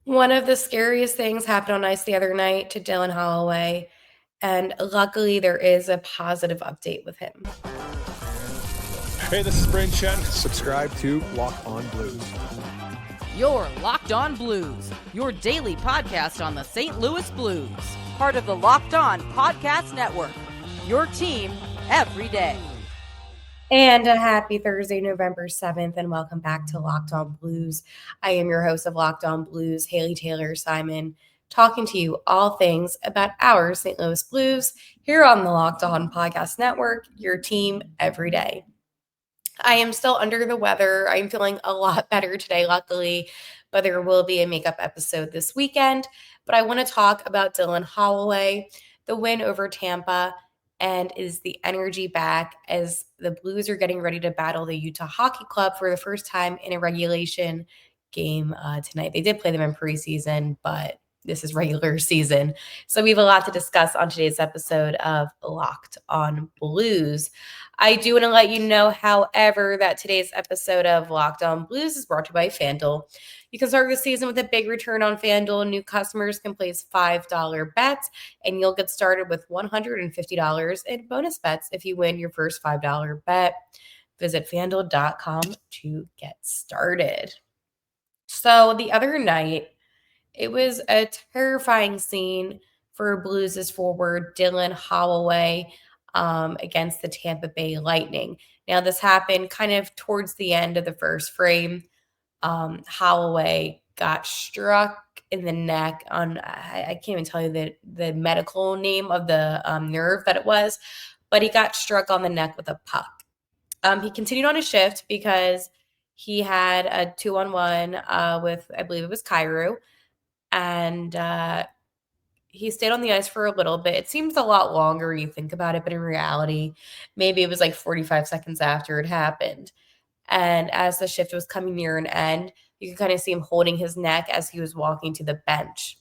One of the scariest things happened on ice the other night to Dylan Holloway, and luckily there is a positive update with him. Hey, this is Brayden Chen. Subscribe to Locked On Blues. You're Locked On Blues, your daily podcast on the St. Louis Blues. Part of the Locked On Podcast Network, your team every day. And a happy Thursday, November 7th, and welcome back to Locked On Blues. I am your host of Locked On Blues, Haley Taylor Simon, talking to you all things about our St. Louis Blues here on the Locked On Podcast Network, your team every day. I am still under the weather. I'm feeling a lot better today, luckily, but there will be a makeup episode this weekend. But I want to talk about Dylan Holloway, the win over Tampa, and is the energy back as the Blues are getting ready to battle the Utah Hockey Club for the first time in a regulation game tonight. They did play them in preseason, but this is regular season. So we have a lot to discuss on today's episode of Locked On Blues. I do want to let you know, however, that today's episode of Locked On Blues is brought to you by FanDuel. You can start the season with a big return on FanDuel. New customers can place $5 bets, and you'll get started with $150 in bonus bets if you win your first $5 bet. Visit FanDuel.com to get started. So the other night, it was a terrifying scene for Blues' forward Dylan Holloway against the Tampa Bay Lightning. Now, this happened kind of towards the end of the first frame. Holloway got struck in the neck on, I can't even tell you the medical name of the nerve that it was, but he got struck on the neck with a puck. He continued on his shift because he had a 2-on-1 with, I believe it was Cairo, and he stayed on the ice for a little bit. It seems a lot longer when you think about it, but in reality, maybe it was like 45 seconds after it happened. And as the shift was coming near an end, you could kind of see him holding his neck as he was walking to the bench.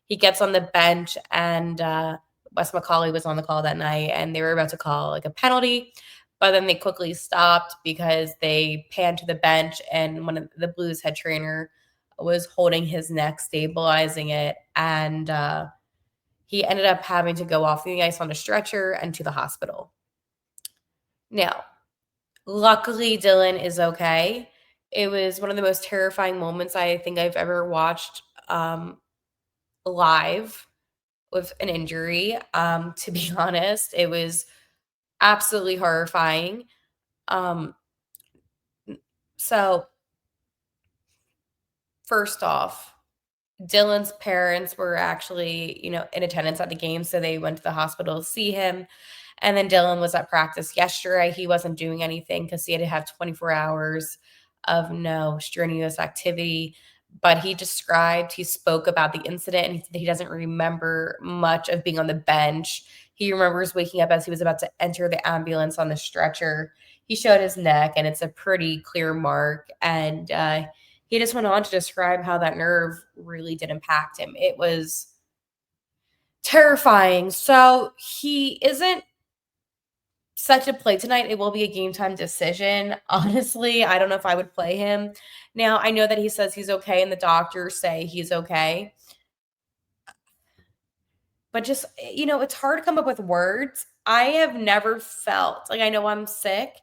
He gets on the bench, and Wes McCauley was on the call that night, and they were about to call like a penalty, but then they quickly stopped because they panned to the bench, and one of the Blues head trainer was holding his neck, stabilizing it, and he ended up having to go off the ice on a stretcher and to the hospital. Now, luckily, Dylan is okay. It was one of the most terrifying moments I think I've ever watched live with an injury. To be honest, it was absolutely horrifying. So, first off, Dylan's parents were actually, in attendance at the game, so they went to the hospital to see him. And then Dylan was at practice yesterday. He wasn't doing anything because he had to have 24 hours of no strenuous activity. But he spoke about the incident, and he said he doesn't remember much of being on the bench. He remembers waking up as he was about to enter the ambulance on the stretcher. He showed his neck, and it's a pretty clear mark. And he just went on to describe how that nerve really did impact him. It was terrifying. So he isn't set to play tonight. It will be a game time decision. Honestly, I don't know if I would play him. Now, I know that he says he's okay and the doctors say he's okay. But just, it's hard to come up with words. I have never felt like, I know I'm sick,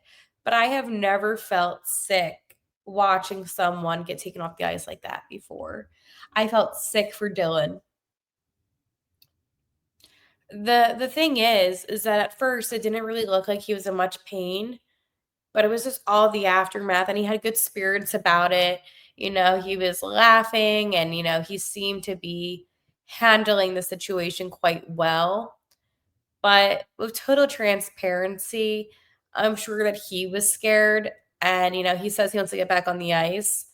but I have never felt sick watching someone get taken off the ice like that before. I felt sick for Dylan. The thing is that at first it didn't really look like he was in much pain, but it was just all the aftermath, and he had good spirits about it. He was laughing, and he seemed to be handling the situation quite well. But with total transparency, I'm sure that he was scared, and he says he wants to get back on the ice,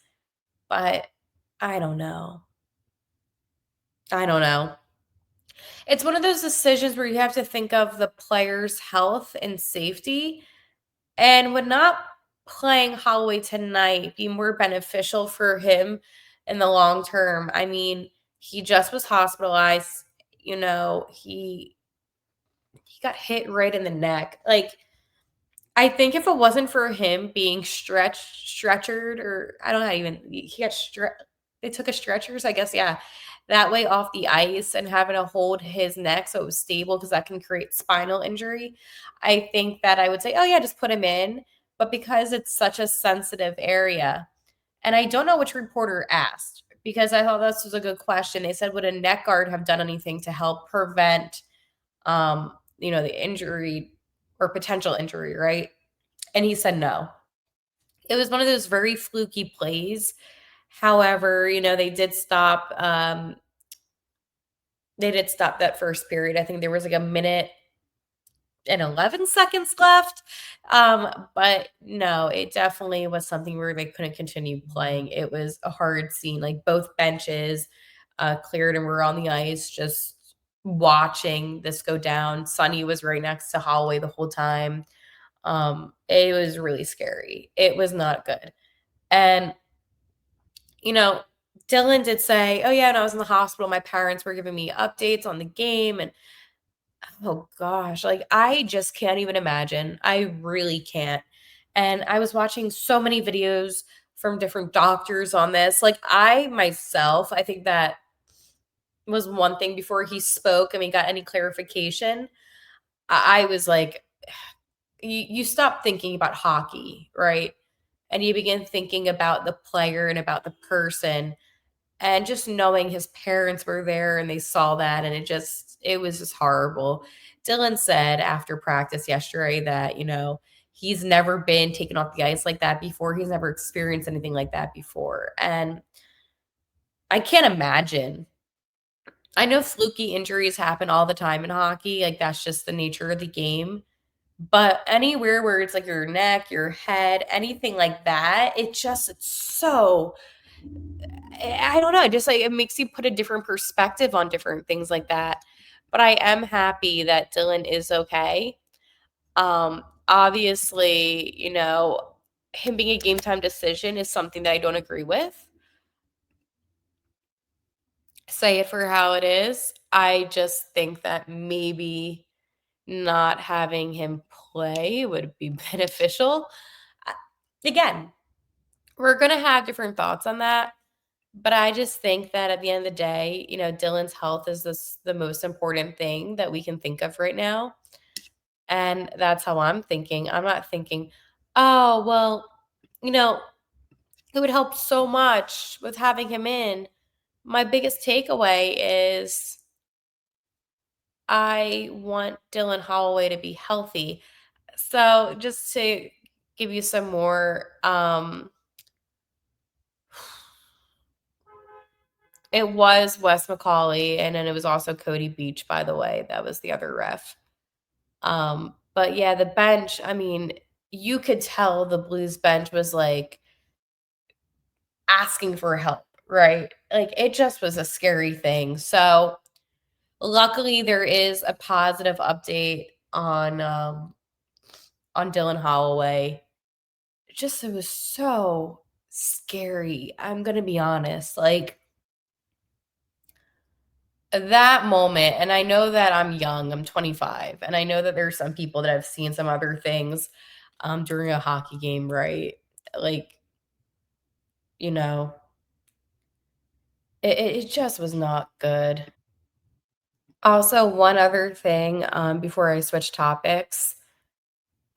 but I don't know. It's one of those decisions where you have to think of the player's health and safety. And would not playing Holloway tonight be more beneficial for him in the long term? I mean, he just was hospitalized. He got hit right in the neck. Like, I think if it wasn't for him being stretchered, or I don't know, even he got they took a stretcher, so I guess, yeah, that way off the ice and having to hold his neck so it was stable because that can create spinal injury. I think that I would say, oh, yeah, just put him in. But because it's such a sensitive area, and I don't know which reporter asked because I thought this was a good question. They said, would a neck guard have done anything to help prevent, the injury or potential injury, right? And he said no. It was one of those very fluky plays. However, they did stop that first period. I think there was like a minute and 11 seconds left. But no, it definitely was something where they couldn't continue playing. It was a hard scene. Like both benches cleared and were on the ice just watching this go down. Sonny was right next to Holloway the whole time. It was really scary. It was not good. And, you know, Dylan did say, oh, yeah, and I was in the hospital. My parents were giving me updates on the game. And oh gosh, like I just can't even imagine. I really can't. And I was watching so many videos from different doctors on this. Like I myself, I think that was one thing before he spoke and we got any clarification. I was like, you stop thinking about hockey, right? And you begin thinking about the player and about the person. And just knowing his parents were there and they saw that, and it was just horrible. Dylan said after practice yesterday that, he's never been taken off the ice like that before. He's never experienced anything like that before. And I can't imagine. I know fluky injuries happen all the time in hockey. Like that's just the nature of the game. But anywhere where it's like your neck, your head, anything like that, it's so I don't know, just like it makes you put a different perspective on different things like that. But I am happy that Dylan is okay. Obviously, him being a game time decision is something that I don't agree with. Say it for how it is. I just think that maybe not having him play would be beneficial. Uh, Again, we're going to have different thoughts on that. But I just think that at the end of the day, Dylan's health is the most important thing that we can think of right now. And that's how I'm thinking. I'm not thinking, oh, well, you know, it would help so much with having him in. My biggest takeaway is I want Dylan Holloway to be healthy. So just to give you some more, it was Wes McCauley, and then it was also Cody Beach, by the way. That was the other ref. But yeah, the bench, I mean, you could tell the Blues bench was like asking for help, right? Like it just was a scary thing. So luckily there is a positive update on Dylan Holloway. It was so scary. I'm gonna be honest. Like that moment, and I know that I'm young, I'm 25, and I know that there's some people that have seen some other things during a hockey game, right? Like, you know, it just was not good. Also, one other thing before I switch topics,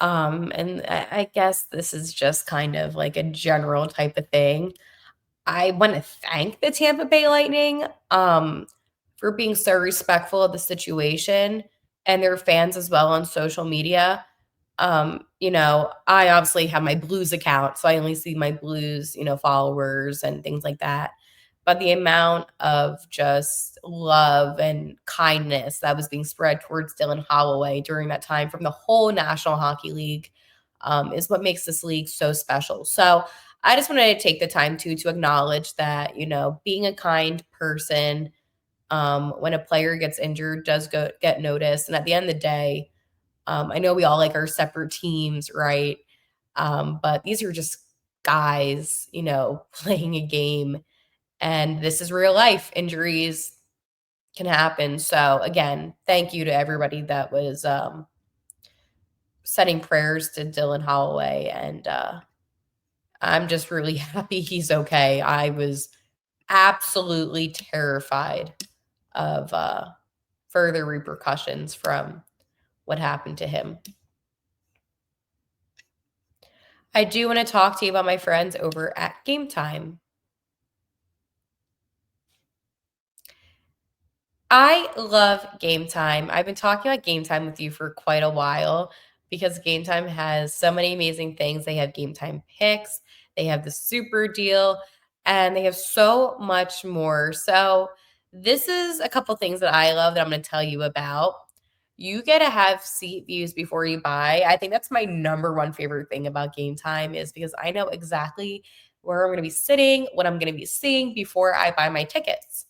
and I guess this is just kind of like a general type of thing. I want to thank the Tampa Bay Lightning for being so respectful of the situation and their fans as well on social media. I obviously have my Blues account, so I only see my Blues, followers and things like that. But the amount of just love and kindness that was being spread towards Dylan Holloway during that time from the whole National Hockey League is what makes this league so special. So I just wanted to take the time to acknowledge that, being a kind person when a player gets injured does get noticed. And at the end of the day, I know we all like our separate teams, right? But these are just guys, playing a game, and this is real life. Injuries can happen. So again, thank you to everybody that was sending prayers to Dylan Holloway, and I'm just really happy he's okay. I was absolutely terrified of further repercussions from what happened to him. I do want to talk to you about my friends over at Gametime. I love Gametime. I've been talking about Gametime with you for quite a while because Gametime has so many amazing things. They have Gametime picks, they have the super deal, and they have so much more. So, this is a couple things that I love that I'm going to tell you about. You get to have seat views before you buy. I think that's my number one favorite thing about Gametime is because I know exactly where I'm going to be sitting, what I'm going to be seeing before I buy my tickets.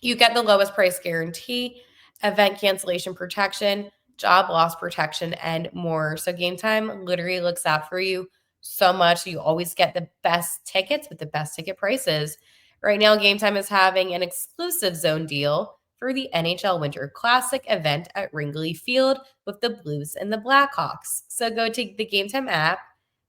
You get the lowest price guarantee, event cancellation protection, job loss protection, and more. So Gametime literally looks out for you so much. You always get the best tickets with the best ticket prices. Right now, Gametime is having an exclusive zone deal for the NHL Winter Classic event at Wrigley Field with the Blues and the Blackhawks. So go to the Gametime app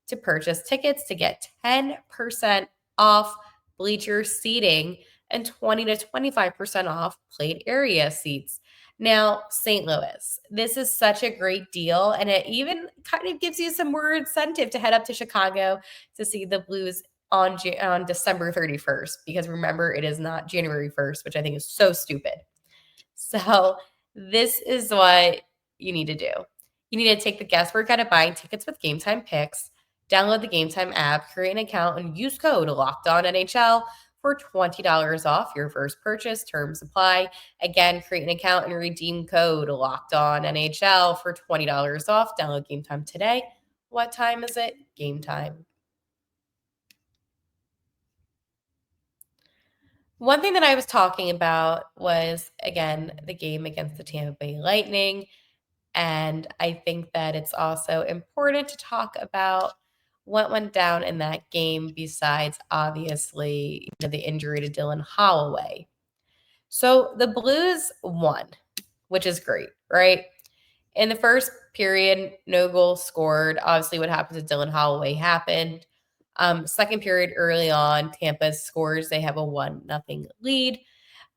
to purchase tickets to get 10% off bleacher seating and 20 to 25% off plate area seats. Now, St. Louis, this is such a great deal, and it even kind of gives you some more incentive to head up to Chicago to see the Blues on December 31st, because remember, it is not January 1st, which I think is so stupid. So, this is what you need to do. You need to take the guesswork out of buying tickets with Gametime Picks, download the Gametime app, create an account, and use code LOCKEDONNHL for $20 off your first purchase. Terms apply. Again, create an account and redeem code LOCKEDONNHL for $20 off. Download Gametime today. What time is it? Gametime. One thing that I was talking about was, again, the game against the Tampa Bay Lightning. And I think that it's also important to talk about what went down in that game besides, obviously, the injury to Dylan Holloway. So the Blues won, which is great, right? In the first period, no goals scored. Obviously, what happened to Dylan Holloway happened. Second period, early on, Tampa scores. They have a 1-0 lead.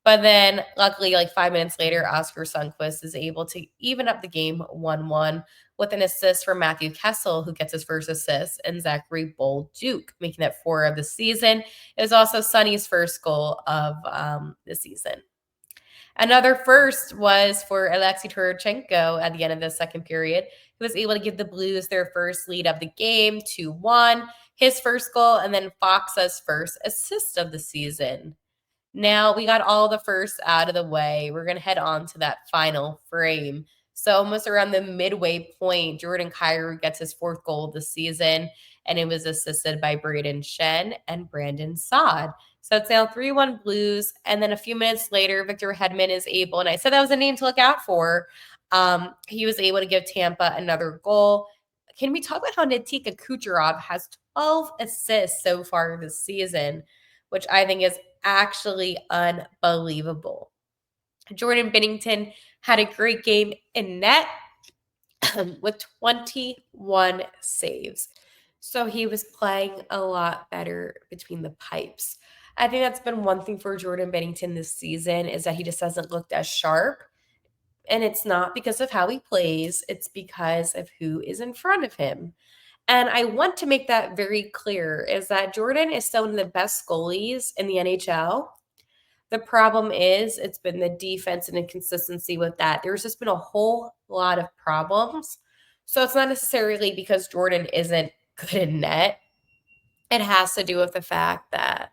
But then, luckily, like 5 minutes later, Oscar Sundqvist is able to even up the game 1-1 with an assist from Matthew Kessel, who gets his first assist, and Zachary Bolduc, making that 4 of the season. It was also Sonny's first goal of the season. Another first was for Alexei Turchenko at the end of the second period. He was able to give the Blues their first lead of the game, 2-1, his first goal, and then Fox's first assist of the season. Now we got all the firsts out of the way. We're going to head on to that final frame. So almost around the midway point, Jordan Kyrou gets his 4th goal of the season, and it was assisted by Braden Shen and Brandon Saad. So it's now 3-1 Blues. And then a few minutes later, Victor Hedman is able, and I said that was a name to look out for. He was able to give Tampa another goal. Can we talk about how Nikita Kucherov has 12 assists so far this season, which I think is actually unbelievable. Jordan Binnington had a great game in net with 21 saves. So he was playing a lot better between the pipes. I think that's been one thing for Jordan Binnington this season is that he just hasn't looked as sharp. And it's not because of how he plays, it's because of who is in front of him. And I want to make that very clear is that Jordan is still one of the best goalies in the NHL. The problem is it's been the defense and inconsistency with that. There's just been a whole lot of problems. So it's not necessarily because Jordan isn't good in net. It has to do with the fact that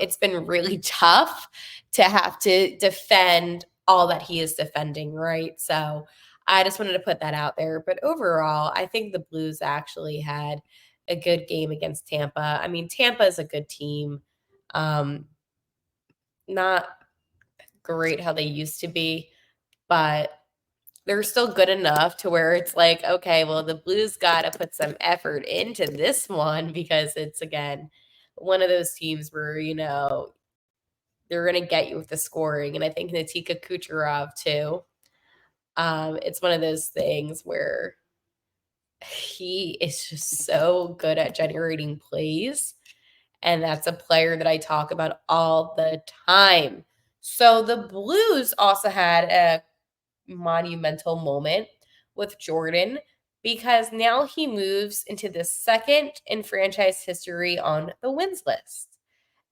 it's been really tough to have to defend all that he is defending, right? So I just wanted to put that out there. But overall, I think the Blues actually had a good game against Tampa. I mean, Tampa is a good team. Not great how they used to be, but they're still good enough to where it's like, okay, well, the Blues got to put some effort into this one because it's, again, one of those teams where, they're going to get you with the scoring. And I think Nikita Kucherov, too. It's one of those things where he is just so good at generating plays. and that's a player that I talk about all the time. So the Blues also had a monumental moment with Jordan because now he moves into the second in franchise history on the wins list.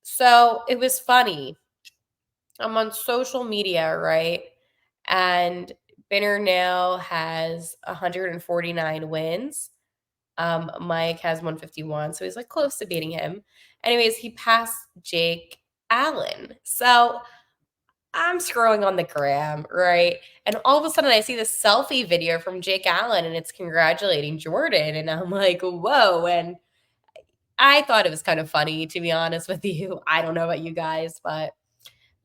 So it was funny. I'm on social media, right? And Binner now has 149 wins. Mike has 151, so he's like close to beating him. Anyways, he passed Jake Allen. So I'm scrolling on the gram, right? And all of a sudden I see this selfie video from Jake Allen and it's congratulating Jordan. And I'm like, whoa. And I thought it was kind of funny, to be honest with you. I don't know about you guys, but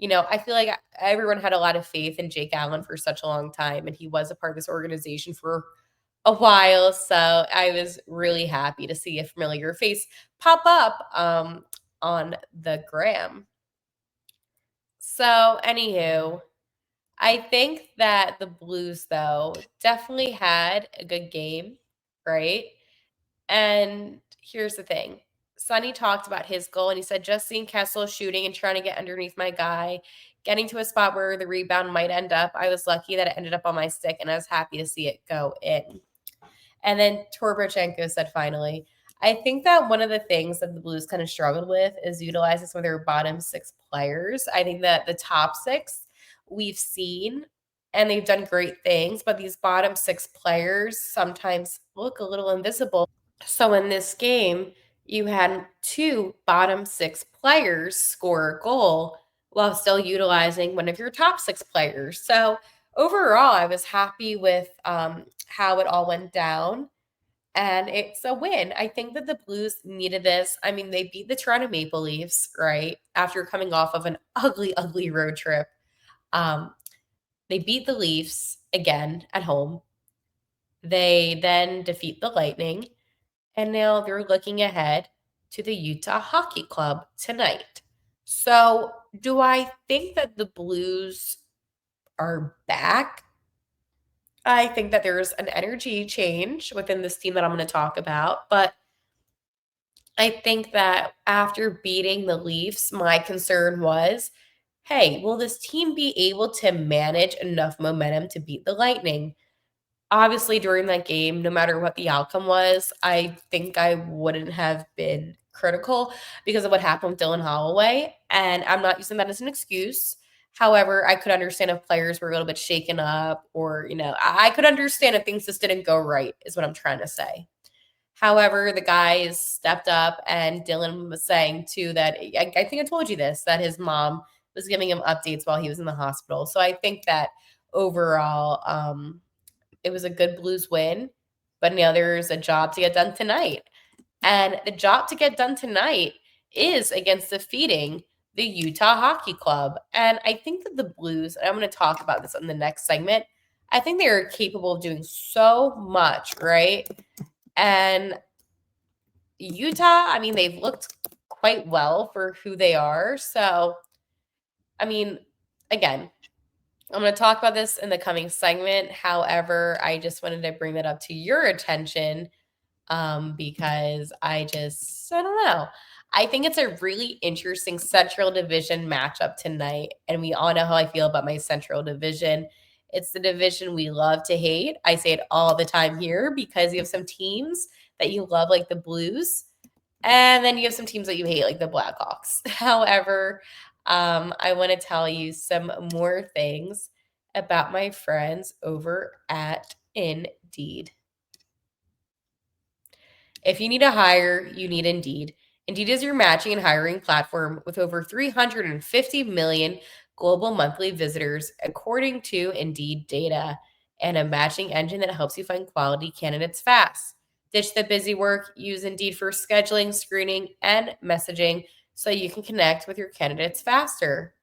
I feel like everyone had a lot of faith in Jake Allen for such a long time, and he was a part of this organization for a while. So I was really happy to see a familiar face pop up on the gram. So, anywho, I think that the Blues, though, definitely had a good game, right? And here's the thing. Sonny talked about his goal, and he said, just seeing Kessel shooting and trying to get underneath my guy, getting to a spot where the rebound might end up. I was lucky that it ended up on my stick, and I was happy to see it go in. And then Torborchenko said, finally, I think that one of the things that the Blues kind of struggled with is utilizing some of their bottom six players. I think that the top six we've seen and they've done great things, but these bottom six players sometimes look a little invisible. So in this game, you had two bottom six players score a goal while still utilizing one of your top six players. So overall, I was happy with how it all went down. And it's a win. I think that the Blues needed this. I mean, they beat the Toronto Maple Leafs, right? After coming off of an ugly, ugly road trip. They beat the Leafs again at home. They then defeat the Lightning. And now they're looking ahead to the Utah Hockey Club tonight. So, do I think that the Blues are back? I think that there's an energy change within this team that I'm going to talk about, but I think that after beating the Leafs, my concern was, hey, will this team be able to manage enough momentum to beat the Lightning? Obviously, during that game, no matter what the outcome was, I think I wouldn't have been critical because of what happened with Dylan Holloway. And I'm not using that as an excuse. However, I could understand if players were a little bit shaken up or, I could understand if things just didn't go right, is what I'm trying to say. However, the guys stepped up, and Dylan was saying too that I think I told you this, that his mom was giving him updates while he was in the hospital. So I think that overall, it was a good Blues win, but now there's a job to get done tonight. And the job to get done tonight is against defeating the Utah Hockey Club. And I think that the Blues, and I'm going to talk about this in the next segment, I think they are capable of doing so much, right? And Utah, I mean, they've looked quite well for who they are. So, I mean, again, I'm going to talk about this in the coming segment. However, I just wanted to bring that up to your attention because I don't know. I think it's a really interesting Central Division matchup tonight. And we all know how I feel about my Central Division. It's the division we love to hate. I say it all the time here because you have some teams that you love, like the Blues, and then you have some teams that you hate, like the Blackhawks. However, I want to tell you some more things about my friends over at Indeed. If you need to hire, you need Indeed. Indeed is your matching and hiring platform with over 350 million global monthly visitors, according to Indeed data, and a matching engine that helps you find quality candidates fast. Ditch the busy work, use Indeed for scheduling, screening, and messaging so you can connect with your candidates faster.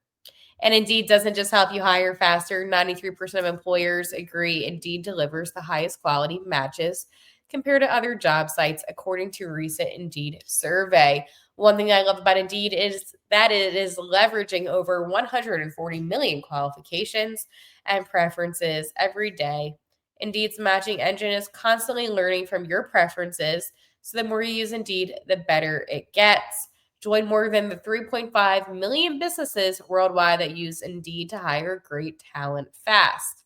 And Indeed doesn't just help you hire faster. 93% of employers agree Indeed delivers the highest quality matches compared to other job sites, according to a recent Indeed survey. One thing I love about Indeed is that it is leveraging over 140 million qualifications and preferences every day. Indeed's matching engine is constantly learning from your preferences, so the more you use Indeed, the better it gets. Join more than the 3.5 million businesses worldwide that use Indeed to hire great talent fast.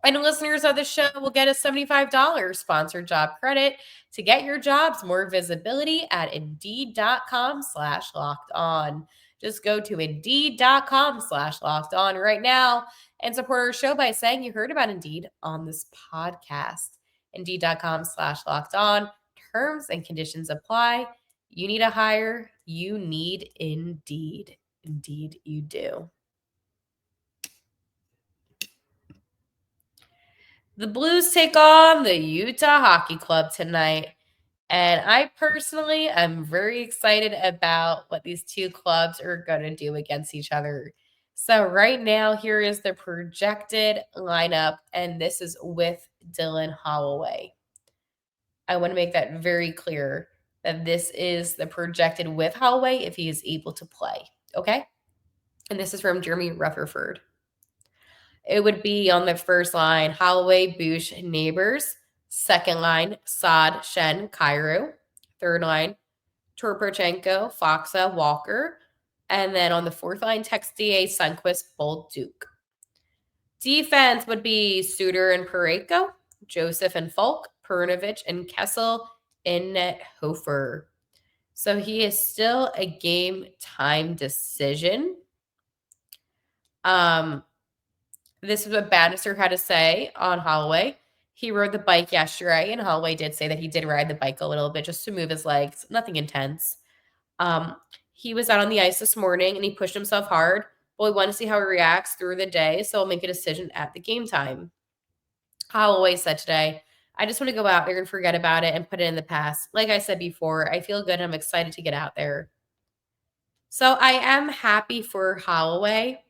And listeners of the show will get a $75 sponsored job credit to get your jobs more visibility at Indeed.com/locked-on. Just go to Indeed.com/locked-on right now and support our show by saying you heard about Indeed on this podcast. Indeed.com/locked-on. Terms and conditions apply. You need a hire. You need Indeed. Indeed, you do. The Blues take on the Utah Hockey Club tonight. And I personally am very excited about what these two clubs are going to do against each other. So right now, here is the projected lineup, and this is with Dylan Holloway. I want to make that very clear that this is the projected with Holloway if he is able to play, okay? And this is from Jeremy Rutherford. It would be on the first line, Holloway, Bush, Neighbors. Second line, Saad, Shen, Cairo. Third line, Torpochenko, Foxa, Walker. And then on the fourth line, Textier, Sunquist, Bold, Duke. Defense would be Suter and Pareko, Joseph and Falk, Pernovich and Kessel, Innet, Hofer. So he is still a game time decision. This is what Bannister had to say on Holloway. He rode the bike yesterday, and Holloway did say that he did ride the bike a little bit just to move his legs. Nothing intense. He was out on the ice this morning, and he pushed himself hard. Well, we want to see how he reacts through the day, so we'll make a decision at the game time. Holloway said today, I just want to go out there and forget about it and put it in the past. Like I said before, I feel good. I'm excited to get out there. So I am happy for Holloway.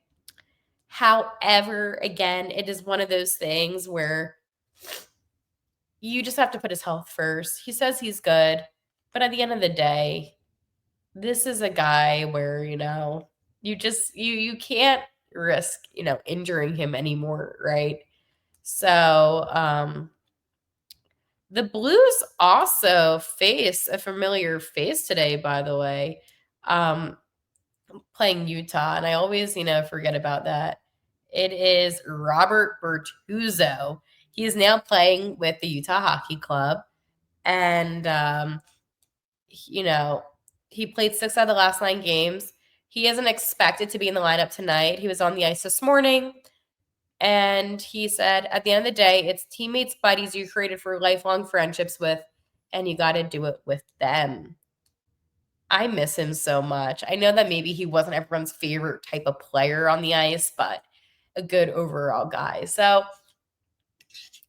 However, again, it is one of those things where you just have to put his health first. He says he's good, but at the end of the day, this is a guy where, you can't risk, injuring him anymore, right? So, the Blues also face a familiar face today, by the way, playing Utah, and I always, forget about that. It is Robert Bertuzzo. He is now playing with the Utah Hockey Club. And, he played 6 out of the last 9 games. He isn't expected to be in the lineup tonight. He was on the ice this morning. And he said, at the end of the day, it's teammates, buddies you created for lifelong friendships with, and you got to do it with them. I miss him so much. I know that maybe he wasn't everyone's favorite type of player on the ice, but a good overall guy. So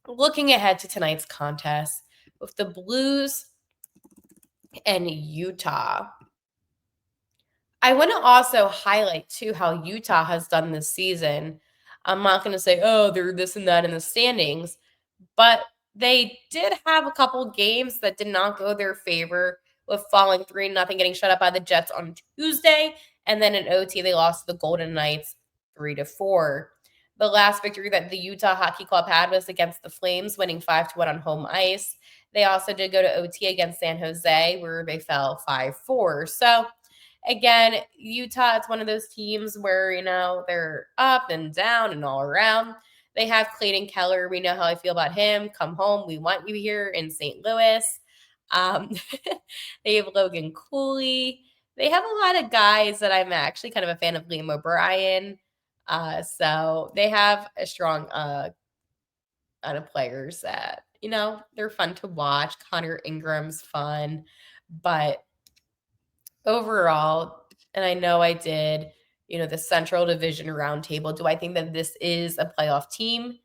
looking ahead to tonight's contest with the Blues and Utah, I want to also highlight too how Utah has done this season. I'm not going to say, oh, they're this and that in the standings, but they did have a couple games that did not go their favor, with falling 3-0, getting shut out by the Jets on Tuesday, and then in OT they lost to the Golden Knights 3-4. The last victory that the Utah Hockey Club had was against the Flames, winning 5-1 on home ice. They also did go to OT against San Jose, where they fell 5-4. So, again, Utah, it's one of those teams where, they're up and down and all around. They have Clayton Keller. We know how I feel about him. Come home. We want you here in St. Louis. They have Logan Cooley. They have a lot of guys that I'm actually kind of a fan of. Liam O'Brien. So they have a strong amount of players that, they're fun to watch. Connor Ingram's fun. But overall, and I know I did, the Central Division Roundtable, do I think that this is a playoff team?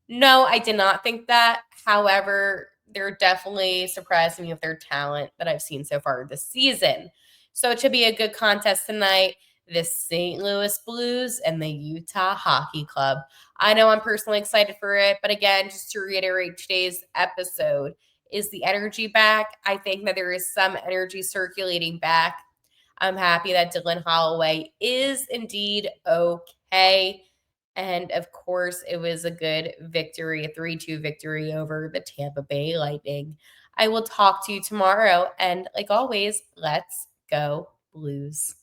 No, I did not think that. However, they're definitely surprising me with their talent that I've seen so far this season. So it should be a good contest tonight. The St. Louis Blues and the Utah Hockey Club. I know I'm personally excited for it, but again, just to reiterate today's episode, is the energy back? I think that there is some energy circulating back. I'm happy that Dylan Holloway is indeed okay. And, of course, it was a good victory, a 3-2 victory over the Tampa Bay Lightning. I will talk to you tomorrow. And, like always, let's Go Blues.